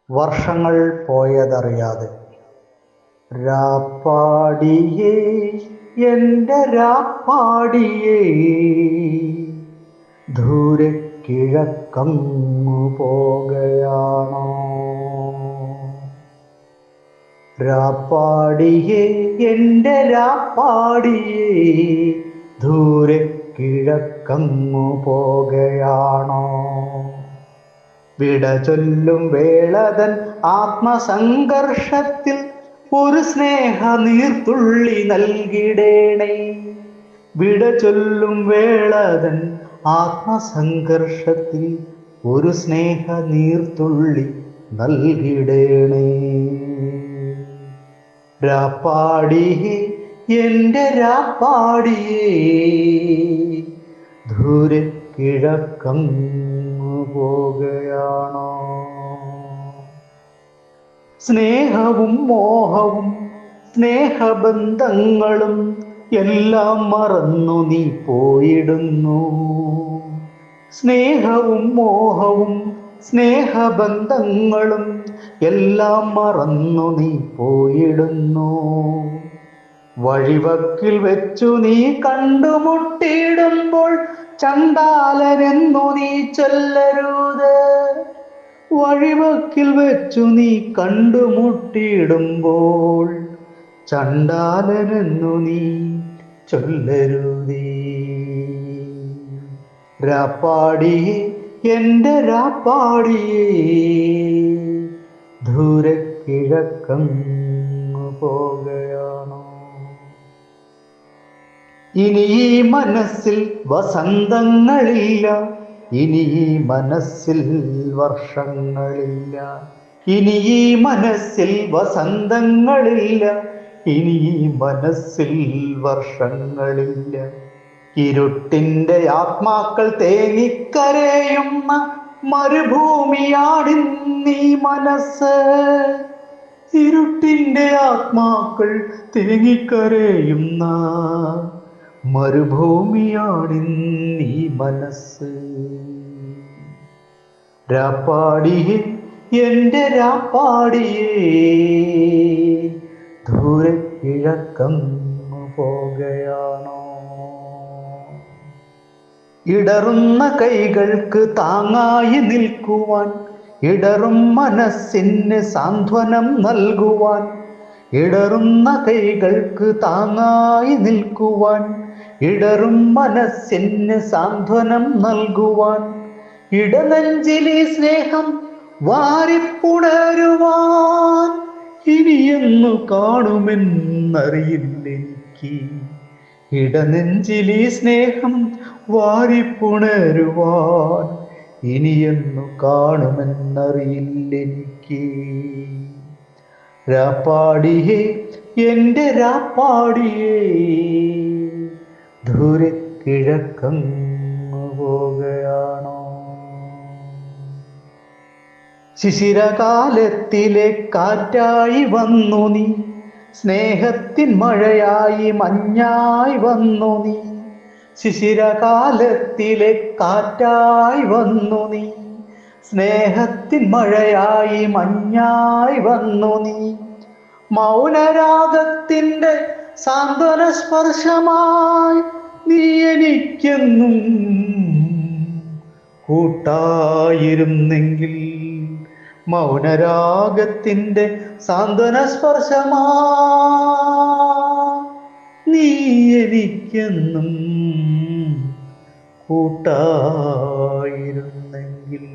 വർഷങ്ങൾ പോയതറിയാതെ. രാപ്പാടിയേ, എൻ്റെ രാപ്പാടിയേ, ദൂരെ കിഴക്കങ്ങു പോകയാണോ? രാപ്പാടിയേ, എൻ്റെ രാപ്പാടിയേ, ദൂരെ കിഴക്കങ്ങു പോകയാണോ? വിട ചൊല്ലും വേളതൻ ആത്മസംഘർഷത്തിൽ ഒരു സ്നേഹ നീർത്തുള്ളി നൽകിടേണേ. വിട ചൊല്ലും വേളതൻ ആത്മസംഘർഷത്തിൽ ഒരു സ്നേഹ നീർത്തുള്ളി നൽകിടേണേ. രാപ്പാടിയേ, എൻ്റെ രാപ്പാടിയേ, ദൂരെ കിഴക്കങ്ങു പോകയാണോ? സ്നേഹവും മോഹവും സ്നേഹബന്ധങ്ങളും എല്ലാം മറന്നു നീ പോയിടുന്നു. സ്നേഹവും മോഹവും സ്നേഹബന്ധങ്ങളും എല്ലാം മറന്നു നീ പോയിടുന്നു. വഴിവക്കിൽ വെച്ചു നീ കണ്ടുമുട്ടിയിടുമ്പോൾ ചണ്ടാലനെന്നു നീ ചൊല്ലരുത്. വഴിവക്കിൽ വെച്ചു നീ കണ്ടുമുട്ടിയിടുമ്പോൾ ചണ്ടാലനെന്നു നീ ചൊല്ലരുതേ. രാപ്പാടിയേ, എൻ്റെ രാപ്പാടിയേ, ദൂരെ കിഴക്കങ്ങു പോകയാണോ? ഇനി ഈ മനസ്സിൽ വസന്തങ്ങളില്ല, ഇനി ഈ മനസ്സിൽ വർഷങ്ങളില്ല. ഇനി ഈ മനസ്സിൽ വസന്തങ്ങളില്ല, ഇനി ഈ മനസ്സിൽ വർഷങ്ങളില്ല. ഇരുട്ടിൻ്റെ ആത്മാക്കൾ തേങ്ങിക്കരയുന്ന മരുഭൂമിയാടിന്നീ മനസ്സ്. ഇരുട്ടിൻ്റെ ആത്മാക്കൾ തേങ്ങിക്കരയുന്ന മരുഭൂമിയാടിന്നീ മനസ്സ്. രാപ്പാടിയേ, എൻ്റെ രാപ്പാടിയേ, ദൂരെ കിഴക്കങ്ങു പോകയാണോ? ഇടറുന്ന കൈകൾക്ക് താങ്ങായി നിൽക്കുവാൻ, ഇടറും മനസ്സിന് സാന്ത്വനം നൽകുവാൻ, ഇടറുന്ന കൈകൾക്ക് താങ്ങായി നിൽക്കുവാൻ, ഇടറും മനസ്സിന് സാന്ത്വനം നൽകുവാൻ, ഇടനെഞ്ചിലെ സ്നേഹം വാരിപ്പുണരുവാൻ ഇനിയെന്നു കാണുമെന്നറിയില്ലെനിക്ക്. ഇടനെഞ്ചിലെ സ്നേഹം വാരിപ്പുണരുവാൻ ഇനിയെന്നു കാണുമെന്നറിയില്ലെനിക്ക്. രാപ്പാടിയേ, എൻ്റെ രാപ്പാടിയേ, ദൂരെ കിഴക്കങ്ങു പോകയാണോ? ശിശിരകാലത്തിലെ കാറ്റായി വന്നു നീ, സ്നേഹത്തിൻ മഴയായി മഞ്ഞായി വന്നു നീ. ശിശിരകാലത്തിലെ കാറ്റായി വന്നു നീ, സ്നേഹത്തിൻ മഴയായി മഞ്ഞായി വന്നു നീ. മൗനരാഗത്തിൻ്റെ സാന്ത്വന സ്പർശമായി നീ എനിക്കെന്നും കൂട്ടായിരുന്നെങ്കിൽ. മൗനരാഗത്തിൻ്റെ സാന്ത്വന സ്പർശമായി നീ എനിക്കെന്നും കൂട്ടായിരുന്നെങ്കിൽ.